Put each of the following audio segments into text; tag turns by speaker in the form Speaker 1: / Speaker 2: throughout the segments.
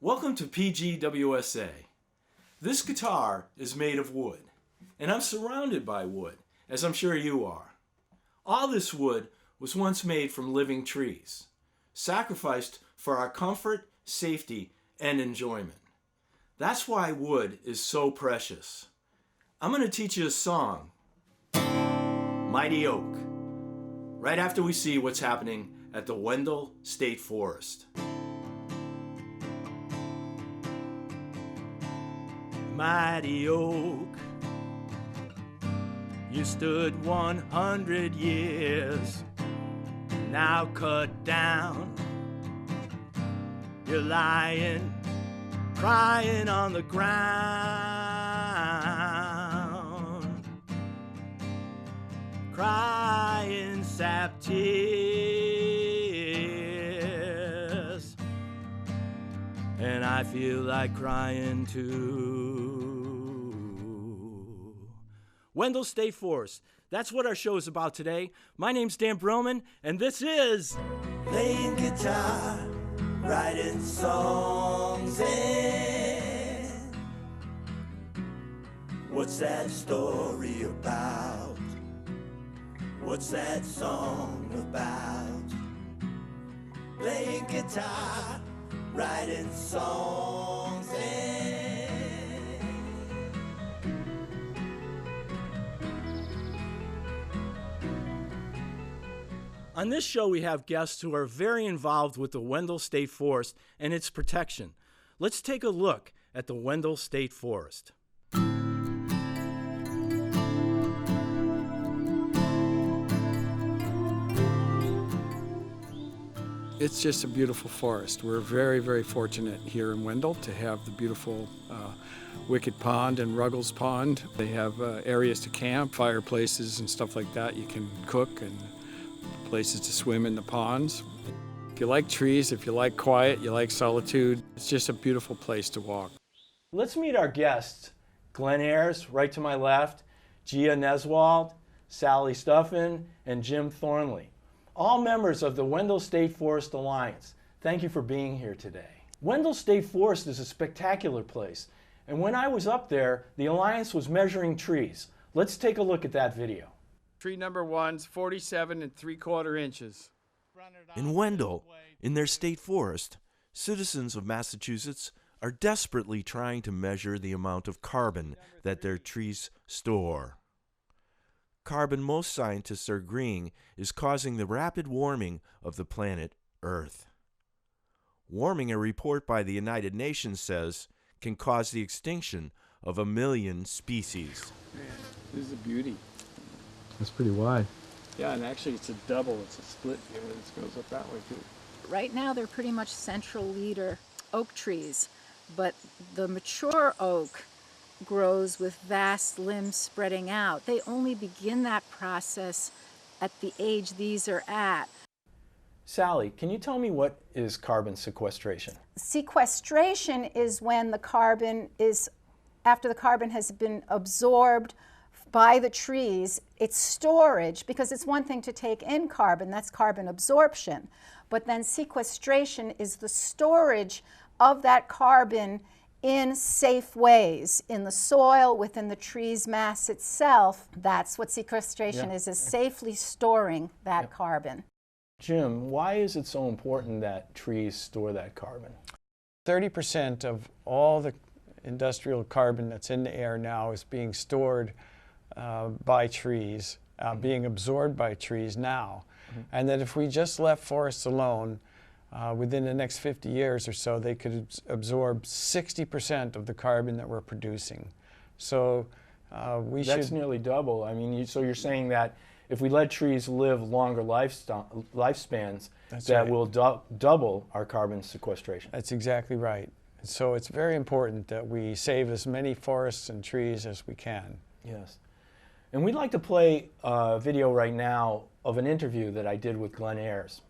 Speaker 1: Welcome to PGWSA. This guitar is made of wood, and I'm surrounded by wood, as I'm sure you are. All this wood was once made from living trees, sacrificed for our comfort, safety, and enjoyment. That's why wood is so precious. I'm going to teach you a song, Mighty Oak, right after we see what's happening at the Wendell State Forest. Mighty oak, you stood 100 years, now cut down. You're lying, crying on the ground, crying sap tears, and I feel like crying too. Wendell State Forest. That's what our show is about today. My name's Dan Broman, and this is Playing Guitar, Writing Songs, and what's that story about? What's that song about? Playing guitar, writing songs, and on this show, we have guests who are very involved with the Wendell State Forest and its protection. Let's take a look at the Wendell State Forest.
Speaker 2: It's just a beautiful forest. We're very, very fortunate here in Wendell to have the beautiful Wicked Pond and Ruggles Pond. They have areas to camp, fireplaces and stuff like that. You can cook and places to swim in the ponds. If you like trees, if you like quiet, you like solitude, it's just a beautiful place to walk.
Speaker 1: Let's meet our guests. Glenn Ayers, right to my left, Gia Neswald, Sally Stuffin, and Jim Thornley. All members of the Wendell State Forest Alliance. Thank you for being here today. Wendell State Forest is a spectacular place, and when I was up there, the Alliance was measuring trees. Let's take a look at that video.
Speaker 2: Tree number 1's 47 3/4 inches.
Speaker 3: In Wendell, in their state forest, citizens of Massachusetts are desperately trying to measure the amount of carbon that their trees store. Carbon, most scientists are agreeing, is causing the rapid warming of the planet Earth. Warming, a report by the United Nations says, can cause the extinction of 1 million species.
Speaker 2: Man, this is a beauty.
Speaker 4: That's pretty wide.
Speaker 2: Yeah, and actually it's a double, it's a split here, this goes up that way too.
Speaker 5: Right now they're pretty much central leader oak trees, but the mature oak grows with vast limbs spreading out. They only begin that process at the age these are at.
Speaker 1: Sally, can you tell me what is carbon sequestration?
Speaker 5: Sequestration is when the carbon is, after the carbon has been absorbed by the trees, it's storage, because it's one thing to take in carbon, that's carbon absorption, but then sequestration is the storage of that carbon in safe ways, in the soil, within the tree's mass itself. That's what sequestration is safely storing that carbon.
Speaker 1: Jim, why is it so important that trees store that carbon?
Speaker 2: 30% of all the industrial carbon that's in the air now is being stored by trees, being absorbed by trees now. And that if we just left forests alone, within the next 50 years or so, they could absorb 60% of the carbon that we're producing. So
Speaker 1: That's nearly double. I mean, so you're saying that if we let trees live longer lifespans, will double our carbon sequestration.
Speaker 2: That's exactly right. So it's very important that we save as many forests and trees as we can.
Speaker 1: Yes. And we'd like to play a video right now of an interview that I did with Glenn Ayers.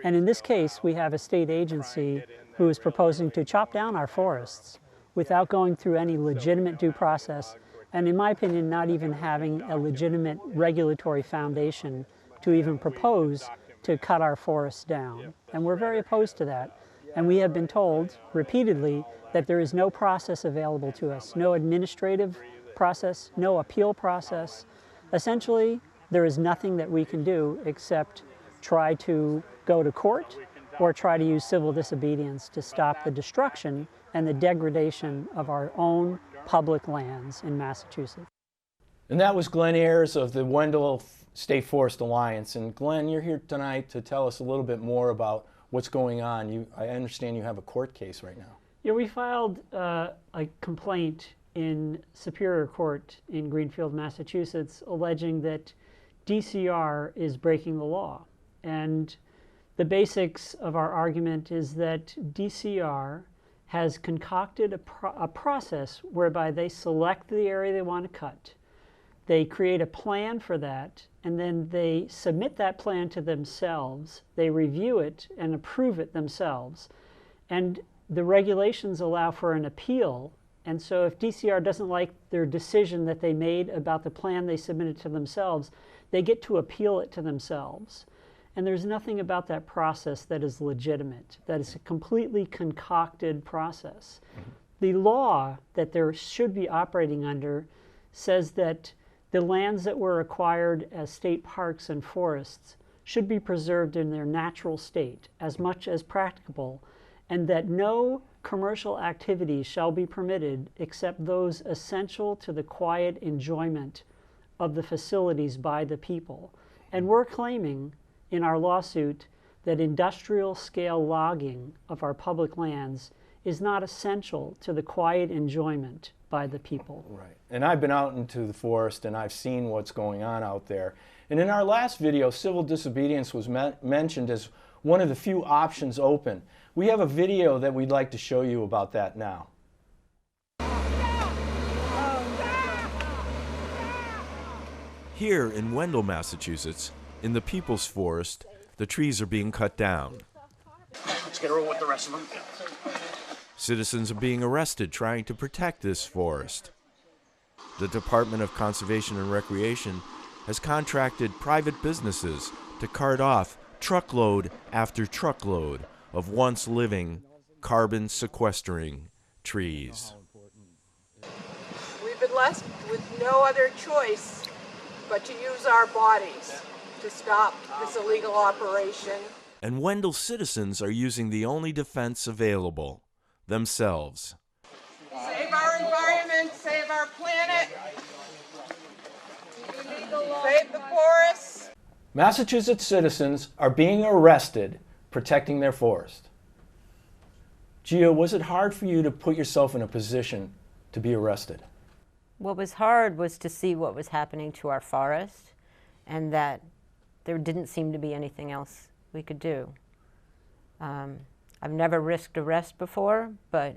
Speaker 6: And in this case, we have a state agency who is proposing to chop down our forests without going through any legitimate due process, and in my opinion, not even having a legitimate regulatory foundation to even propose to cut our forests down. And we're very opposed to that. And we have been told repeatedly that there is no process available to us, no administrative process, no appeal process. Essentially, there is nothing that we can do except try to go to court or try to use civil disobedience to stop the destruction and the degradation of our own public lands in Massachusetts.
Speaker 1: And that was Glenn Ayers of the Wendell State Forest Alliance. And Glenn, you're here tonight to tell us a little bit more about what's going on. I understand you have a court case right now.
Speaker 6: Yeah, we filed a complaint in Superior Court in Greenfield, Massachusetts, alleging that DCR is breaking the law. And the basics of our argument is that DCR has concocted a process whereby they select the area they want to cut. They create a plan for that, and then they submit that plan to themselves. They review it and approve it themselves. And the regulations allow for an appeal. And so if DCR doesn't like their decision that they made about the plan they submitted to themselves, they get to appeal it to themselves. And there's nothing about that process that is legitimate. That is a completely concocted process. Mm-hmm. The law that there should be operating under says that the lands that were acquired as state parks and forests should be preserved in their natural state as much as practicable, and that no commercial activities shall be permitted except those essential to the quiet enjoyment of the facilities by the people. And we're claiming in our lawsuit that industrial scale logging of our public lands is not essential to the quiet enjoyment by the people.
Speaker 1: Right. And I've been out into the forest and I've seen what's going on out there. And in our last video, civil disobedience was mentioned as one of the few options open. We have a video that we'd like to show you about that now.
Speaker 3: Here in Wendell, Massachusetts, in the People's Forest, the trees are being cut down.
Speaker 7: Let's get over with the rest of them.
Speaker 3: Citizens are being arrested trying to protect this forest. The Department of Conservation and Recreation has contracted private businesses to cart off truckload after truckload of once living, carbon sequestering trees.
Speaker 8: We've been left with no other choice but to use our bodies to stop this illegal operation.
Speaker 3: And Wendell citizens are using the only defense available, themselves.
Speaker 8: Save our environment, save our planet, save the forests.
Speaker 1: Massachusetts citizens are being arrested protecting their forest. Gia, was it hard for you to put yourself in a position to be arrested?
Speaker 9: What was hard was to see what was happening to our forest and that there didn't seem to be anything else we could do. I've never risked arrest before, but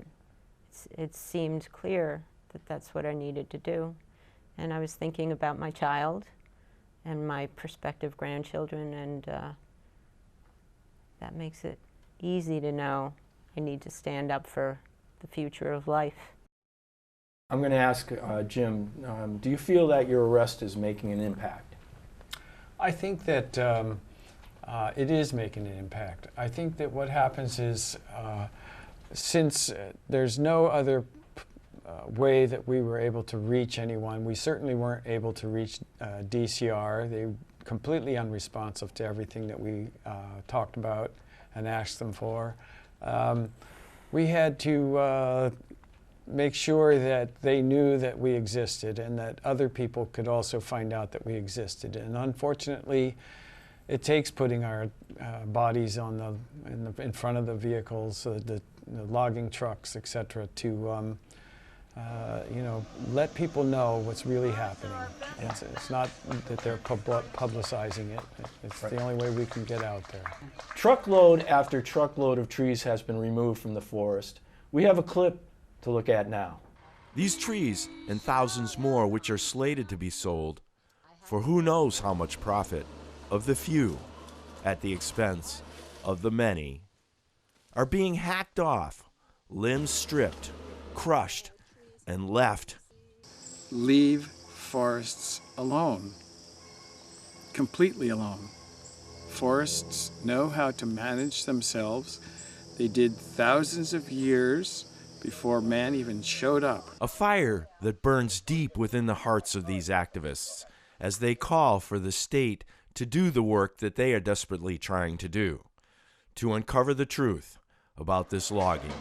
Speaker 9: it seemed clear that that's what I needed to do. And I was thinking about my child and my prospective grandchildren, and that makes it easy to know I need to stand up for the future of life.
Speaker 1: I'm going to ask Jim, do you feel that your arrest is making an impact?
Speaker 2: I think that it is making an impact. I think that what happens is, since there's no other way that we were able to reach anyone, we certainly weren't able to reach DCR. They were completely unresponsive to everything that we talked about and asked them for. We had to make sure that they knew that we existed and that other people could also find out that we existed. And unfortunately, it takes putting our bodies on in front of the vehicles, the logging trucks, etc., to let people know what's really happening. It's not that they're publicizing it. It's the only way we can get out there.
Speaker 1: Truckload after truckload of trees has been removed from the forest. We have a clip to look at now.
Speaker 3: These trees and thousands more which are slated to be sold for who knows how much profit of the few at the expense of the many are being hacked off, limbs stripped, crushed, and left.
Speaker 10: Leave forests alone, completely alone. Forests know how to manage themselves. they did thousands of years before man even showed up.
Speaker 3: A fire that burns deep within the hearts of these activists as they call for the state to do the work that they are desperately trying to do, to uncover the truth about this logging.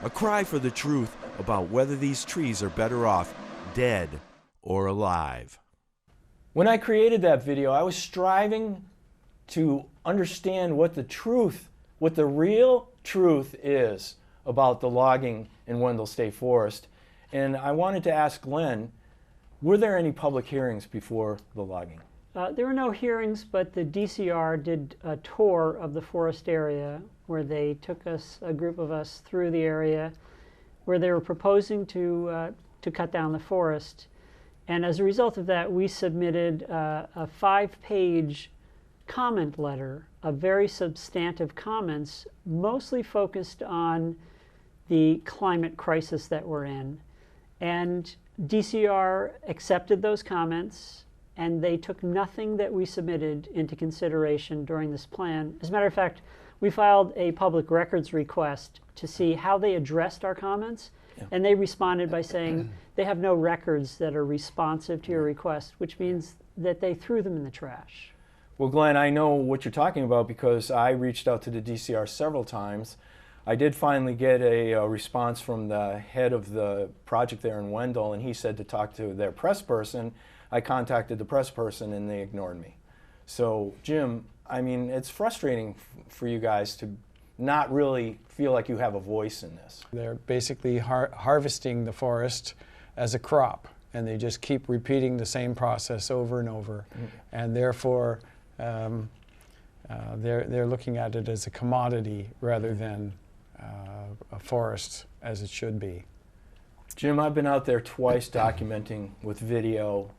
Speaker 3: A cry for the truth about whether these trees are better off dead or alive.
Speaker 1: When I created that video, I was striving to understand what the real truth is about the logging in Wendell State Forest. And I wanted to ask Glenn, were there any public hearings before the logging?
Speaker 6: There were no hearings, but the DCR did a tour of the forest area where they took us, a group of us, through the area where they were proposing to cut down the forest. And as a result of that, we submitted a 5-page comment letter of very substantive comments, mostly focused on the climate crisis that we're in. And DCR accepted those comments, and they took nothing that we submitted into consideration during this plan. As a matter of fact, we filed a public records request to see how they addressed our comments, and they responded by saying they have no records that are responsive to your request, which means that they threw them in the trash.
Speaker 1: Well, Glenn, I know what you're talking about because I reached out to the DCR several times. I did finally get a response from the head of the project there in Wendell, and he said to talk to their press person. I contacted the press person and they ignored me. So, Jim, I mean, it's frustrating for you guys to not really feel like you have a voice in this.
Speaker 2: They're basically harvesting the forest as a crop, and they just keep repeating the same process over and over. And therefore, they're looking at it as a commodity rather than a forest as it should be.
Speaker 1: Jim, I've been out there twice documenting with video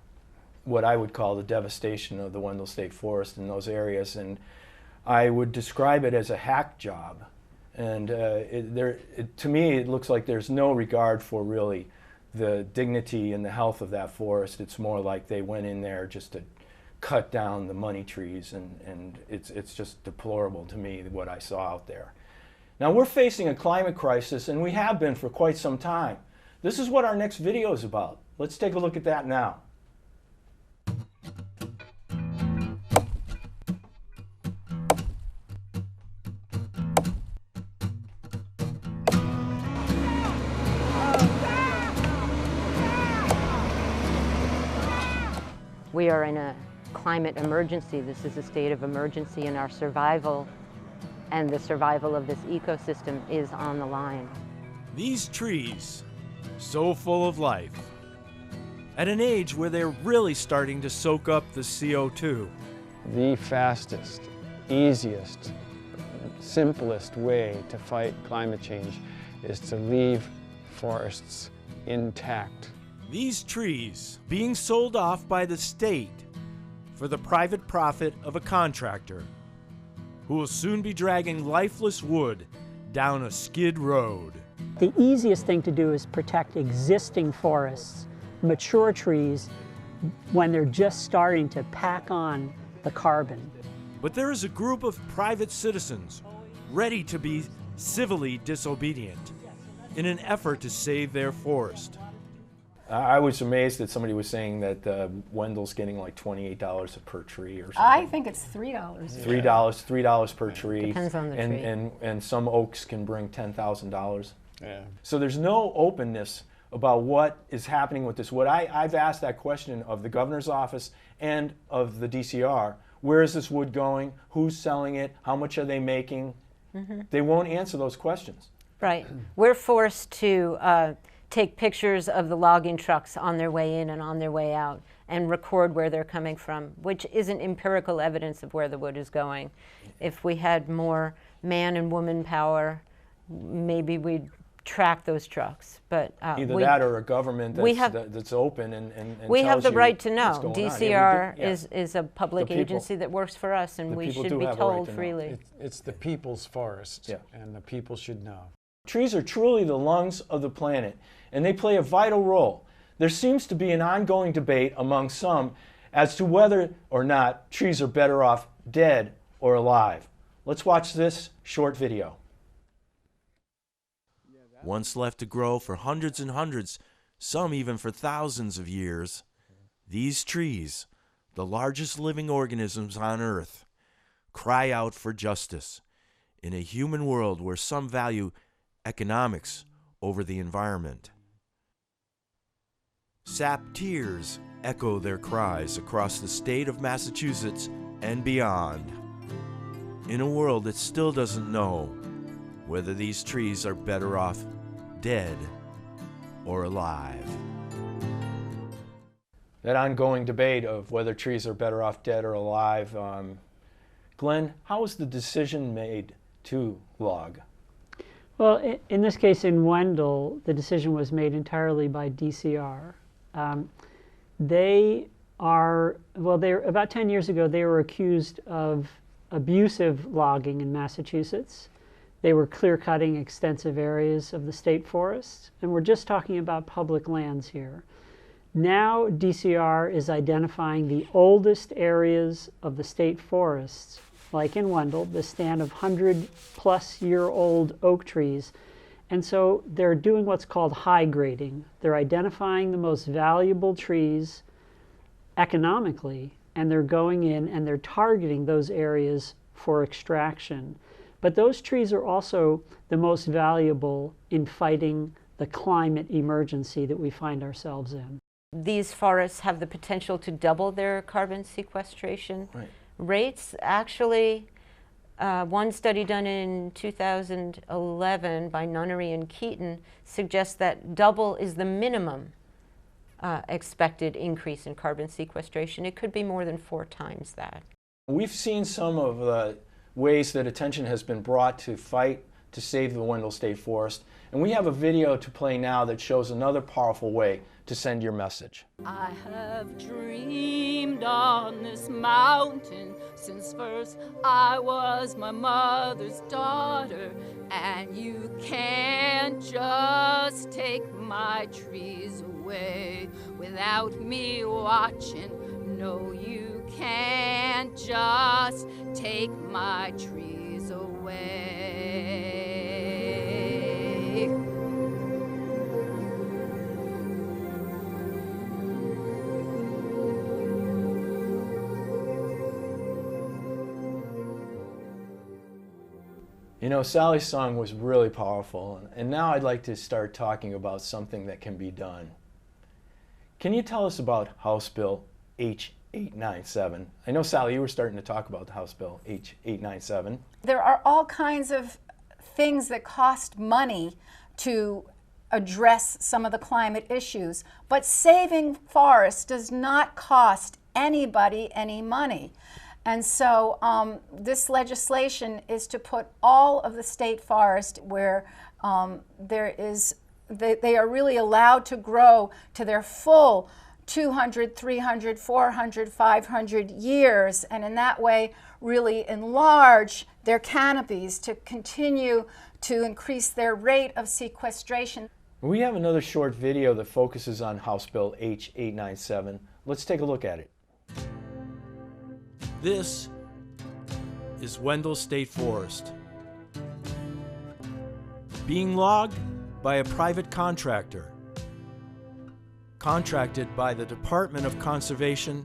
Speaker 1: what I would call the devastation of the Wendell State Forest in those areas, and I would describe it as a hack job. And to me, it looks like there's no regard for really the dignity and the health of that forest. It's more like they went in there just to cut down the money trees, and it's just deplorable to me what I saw out there. Now, we're facing a climate crisis, and we have been for quite some time. This is what our next video is about. Let's take a look at that now.
Speaker 9: We are in a climate emergency. This is a state of emergency, and our survival and the survival of this ecosystem is on the line.
Speaker 3: These trees, so full of life, at an age where they're really starting to soak up the CO2.
Speaker 2: The fastest, easiest, simplest way to fight climate change is to leave forests intact.
Speaker 3: These trees being sold off by the state for the private profit of a contractor who will soon be dragging lifeless wood down a skid road.
Speaker 6: The easiest thing to do is protect existing forests, mature trees, when they're just starting to pack on the carbon.
Speaker 3: But there is a group of private citizens ready to be civilly disobedient in an effort to save their forest.
Speaker 1: I was amazed that somebody was saying that Wendell's getting like $28 per tree or something.
Speaker 5: I think it's $3.
Speaker 1: $3 per tree.
Speaker 9: Depends on the tree.
Speaker 1: And some oaks can bring $10,000.
Speaker 2: Yeah.
Speaker 1: So there's no openness about what is happening with this wood. I've asked that question of the governor's office and of the DCR. Where is this wood going? Who's selling it? How much are they making? They won't answer those questions.
Speaker 9: Right. We're forced to take pictures of the logging trucks on their way in and on their way out and record where they're coming from, which isn't empirical evidence of where the wood is going. If we had more man and woman power, maybe we'd track those trucks. But
Speaker 1: either that or a government that's open and
Speaker 9: we have the right to
Speaker 1: what's
Speaker 9: know.
Speaker 1: going on.
Speaker 9: DCR
Speaker 1: Yeah,
Speaker 9: is a public agency that works for us, and we should be told freely.
Speaker 2: It's the people's forest, and the people should know.
Speaker 1: Trees are truly the lungs of the planet, and they play a vital role. There seems to be an ongoing debate among some as to whether or not trees are better off dead or alive. Let's watch this short video.
Speaker 3: once left to grow for hundreds and hundreds, some even for thousands of years, these trees, the largest living organisms on Earth, cry out for justice in a human world where some value economics over the environment. Sap tears echo their cries across the state of Massachusetts and beyond, in a world that still doesn't know whether these trees are better off dead or alive.
Speaker 1: That ongoing debate of whether trees are better off dead or alive. Glenn, how was the decision made to log?
Speaker 6: Well, in this case, in Wendell, the decision was made entirely by DCR. They're about 10 years ago, they were accused of abusive logging in Massachusetts. They were clear-cutting extensive areas of the state forests, and we're just talking about public lands here. Now DCR is identifying the oldest areas of the state forests, like in Wendell, the stand of 100-plus-year-old oak trees. And so they're doing what's called high grading. They're identifying the most valuable trees economically, and they're going in and they're targeting those areas for extraction. But those trees are also the most valuable in fighting the climate emergency that we find ourselves in.
Speaker 9: These forests have the potential to double their carbon sequestration rates. Actually, one study done in 2011 by Nunnery and Keaton suggests that double is the minimum expected increase in carbon sequestration. It could be more than 4 times that.
Speaker 1: We've seen some of the ways that attention has been brought to fight to save the Wendell State Forest, and we have a video to play now that shows another powerful way to send your message.
Speaker 11: I have dreamed on this mountain since first I was my mother's daughter, and you can't just take my trees away without me watching. No, you can't just take my trees away.
Speaker 1: You know, Sally's song was really powerful, and now I'd like to start talking about something that can be done. Can you tell us about House Bill H897? I know, Sally, you were starting to talk about the House Bill H897.
Speaker 5: There are all kinds of things that cost money to address some of the climate issues, but saving forests does not cost anybody any money. And so this legislation is to put all of the state forest where they are really allowed to grow to their full 200, 300, 400, 500 years, and in that way really enlarge their canopies to continue to increase their rate of sequestration.
Speaker 1: We have another short video that focuses on House Bill H897. Let's take a look at it.
Speaker 3: This is Wendell State Forest, being logged by a private contractor, contracted by the Department of Conservation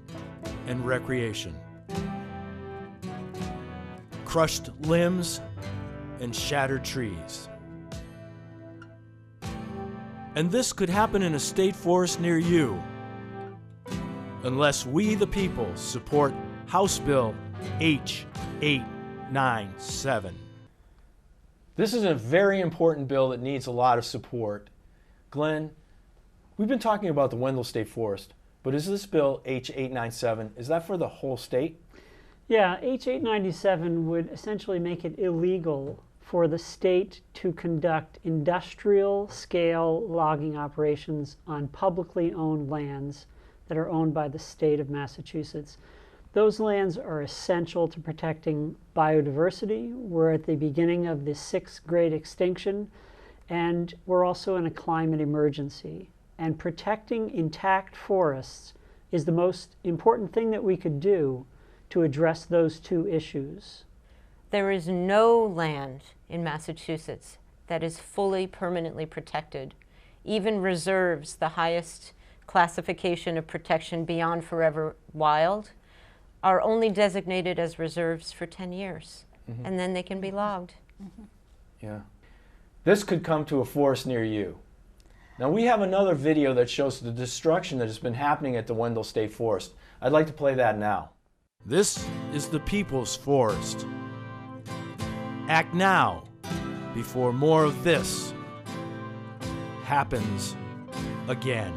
Speaker 3: and Recreation. Crushed limbs and shattered trees. And this could happen in a state forest near you, unless we the people support House Bill H897.
Speaker 1: This is a very important bill that needs a lot of support. Glenn, we've been talking about the Wendell State Forest, but is this bill H897, is that for the whole state?
Speaker 6: Yeah, H897 would essentially make it illegal for the state to conduct industrial-scale logging operations on publicly owned lands that are owned by the state of Massachusetts. Those lands are essential to protecting biodiversity. We're at the beginning of the 6th great extinction, and we're also in a climate emergency. And protecting intact forests is the most important thing that we could do to address those two issues.
Speaker 9: There is no land in Massachusetts that is fully permanently protected. Even reserves, the highest classification of protection beyond forever wild, are only designated as reserves for 10 years. And then they can be logged.
Speaker 1: Yeah. This could come to a forest near you. Now we have another video that shows the destruction that has been happening at the Wendell State Forest. I'd like to play that now. This is the People's Forest. Act now before more of this happens again.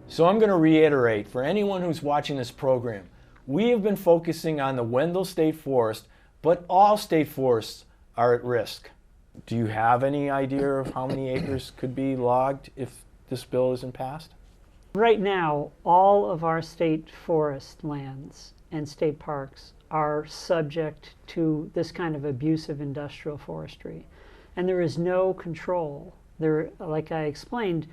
Speaker 1: So I'm going to reiterate, for anyone who's watching this program, we have been focusing on the Wendell State Forest, but all state forests are at risk. Do you have any idea of how many acres could be logged if this bill isn't passed?
Speaker 6: Right now, all of our state forest lands and state parks are subject to this kind of abusive industrial forestry. And there is no control. There, like I explained,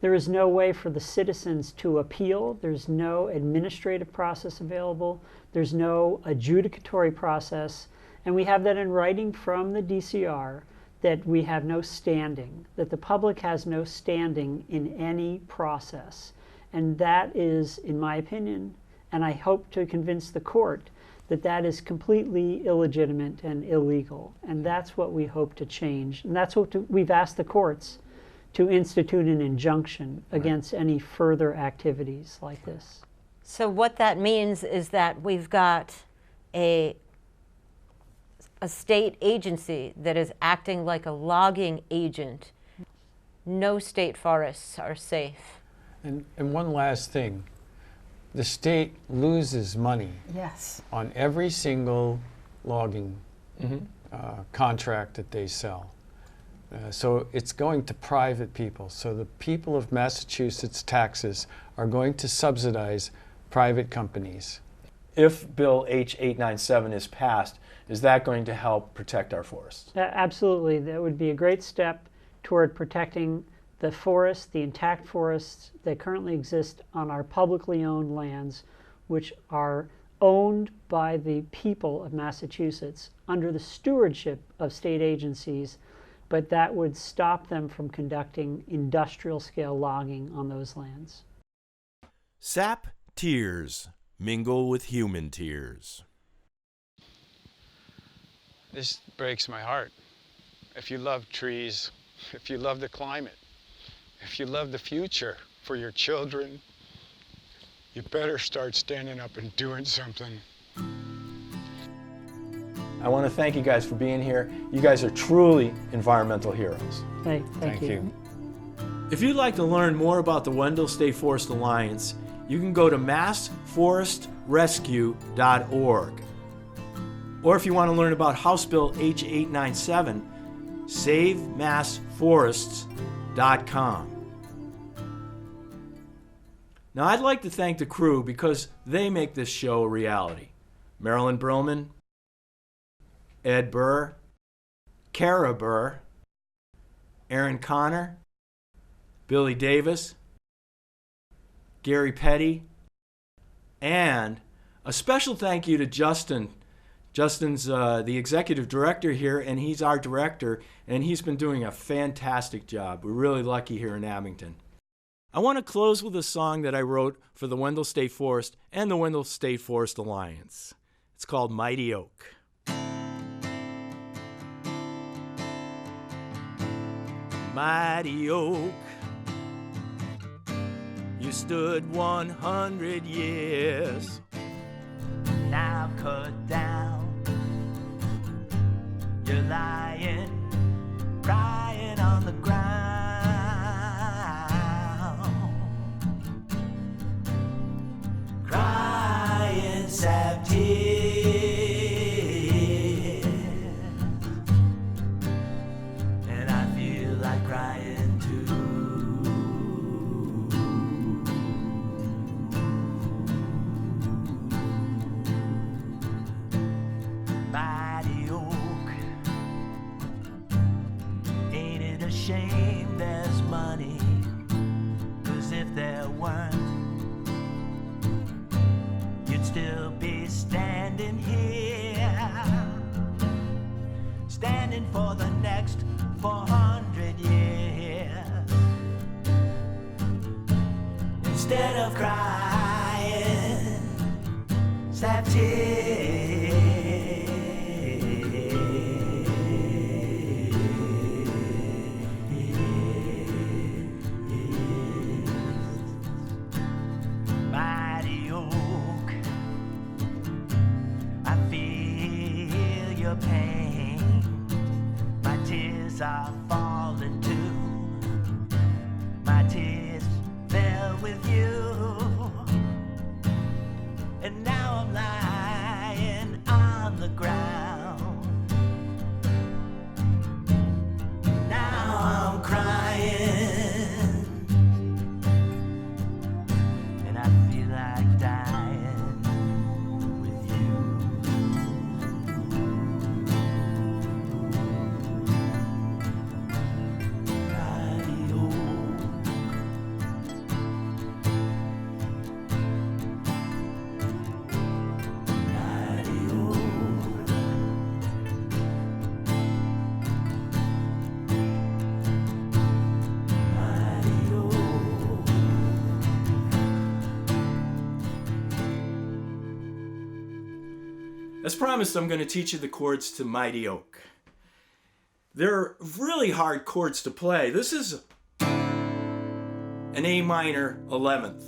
Speaker 6: there is no way for the citizens to appeal. There's no administrative process available. There's no adjudicatory process. And we have that in writing from the DCR that we have no standing, that the public has no standing in any process. And that is, in my opinion, and I hope to convince the court, that that is completely illegitimate and illegal. And that's what we hope to change. And that's what we've asked the courts to institute an injunction against any further activities like this.
Speaker 9: So what that means is that we've got a state agency that is acting like a logging agent. No state forests are safe.
Speaker 2: And one last thing. The state loses money on every single logging contract that they sell. So it's going to private people. So the people of Massachusetts' taxes are going to subsidize private companies. If Bill H-897 is passed, is that going to help protect our forests?
Speaker 6: Absolutely. That would be a great step toward protecting the forests, the intact forests that currently exist on our publicly owned lands, which are owned by the people of Massachusetts under the stewardship of state agencies, but that would stop them from conducting industrial scale logging on those lands.
Speaker 3: Sap tears mingle with human tears.
Speaker 10: This breaks my heart. If you love trees, if you love the climate, if you love the future for your children, you better start standing up and doing something.
Speaker 1: I want to thank you guys for being here. You guys are truly environmental heroes.
Speaker 6: Thank you.
Speaker 1: If you'd like to learn more about the Wendell State Forest Alliance, you can go to massforestrescue.org. Or if you want to learn about House Bill H-897, savemassforests.com. Now I'd like to thank the crew because they make this show a reality. Marilyn Brillman, Ed Burr, Kara Burr, Aaron Connor, Billy Davis, Gary Petty, and a special thank you to Justin. Justin's the executive director here, and he's our director, and he's been doing a fantastic job. We're really lucky here in Abington. I want to close with a song that I wrote for the Wendell State Forest and the Wendell State Forest Alliance. It's called Mighty Oak. Mighty oak, you stood 100 years, now cut down, you're lying, crying on the ground, crying sad tears, and I feel like crying too.
Speaker 12: instead of crying, sad tears. Mighty oak, I feel your pain. My tears are falling too. My tears fell with you. And now I'm lying on the ground. Now I'm crying. And I feel like dying with you. Mighty oak, mighty oak, mighty oak.
Speaker 1: As promised, I'm going to teach you the chords to Mighty Oak. They're really hard chords to play. This is an A minor 11th.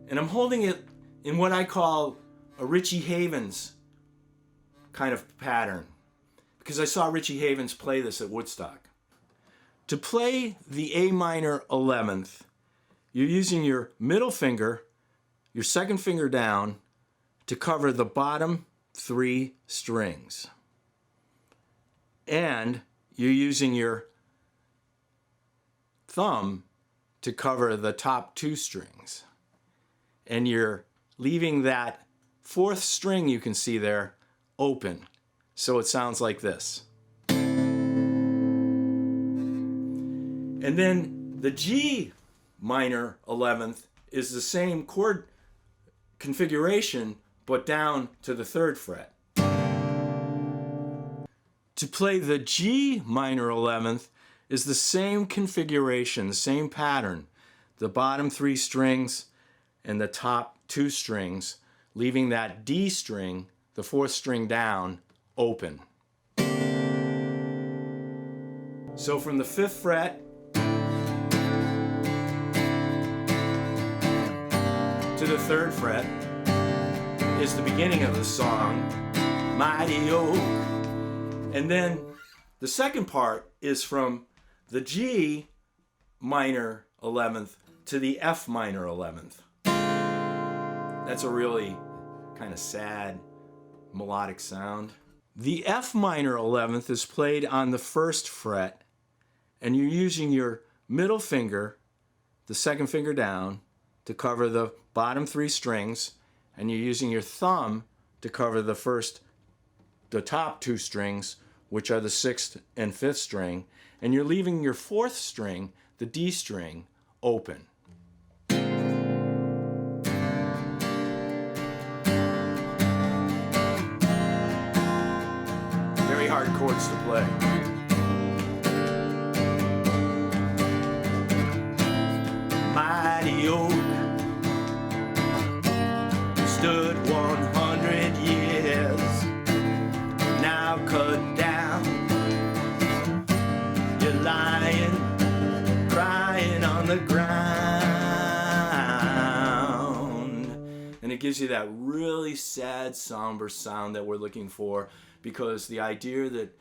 Speaker 1: And I'm holding it in what I call a Richie Havens kind of pattern, because I saw Richie Havens play this at Woodstock. To play the A minor 11th, you're using your middle finger, your second finger down, to cover the bottom 3 strings. And you're using your thumb to cover the top 2 strings. And you're leaving that 4th string you can see there open. So it sounds like this. And then the G minor 11th is the same chord configuration, but down to the 3rd fret. To play the G minor 11th is the same configuration, the same pattern. The bottom 3 strings and the top 2 strings, leaving that D string, the 4th string down, open. So from the 5th fret to the 3rd fret is the beginning of the song, Mighty Oak. And then the second part is from the G minor 11th to the F minor 11th. That's a really kind of sad melodic sound. The F minor 11th is played on the 1st fret, and you're using your middle finger, the second finger down, to cover the bottom 3 strings, and you're using your thumb to cover the top 2 strings, which are the 6th and 5th string, and you're leaving your 4th string, the D string, open. Very hard chords to play. Mighty oak stood 100 years, now cut down. You're lying, crying on the ground. And it gives you that really sad, somber sound that we're looking for, because the idea that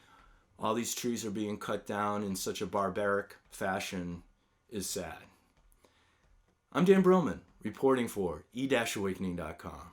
Speaker 1: all these trees are being cut down in such a barbaric fashion is sad. I'm Dan Brillman, reporting for e-awakening.com.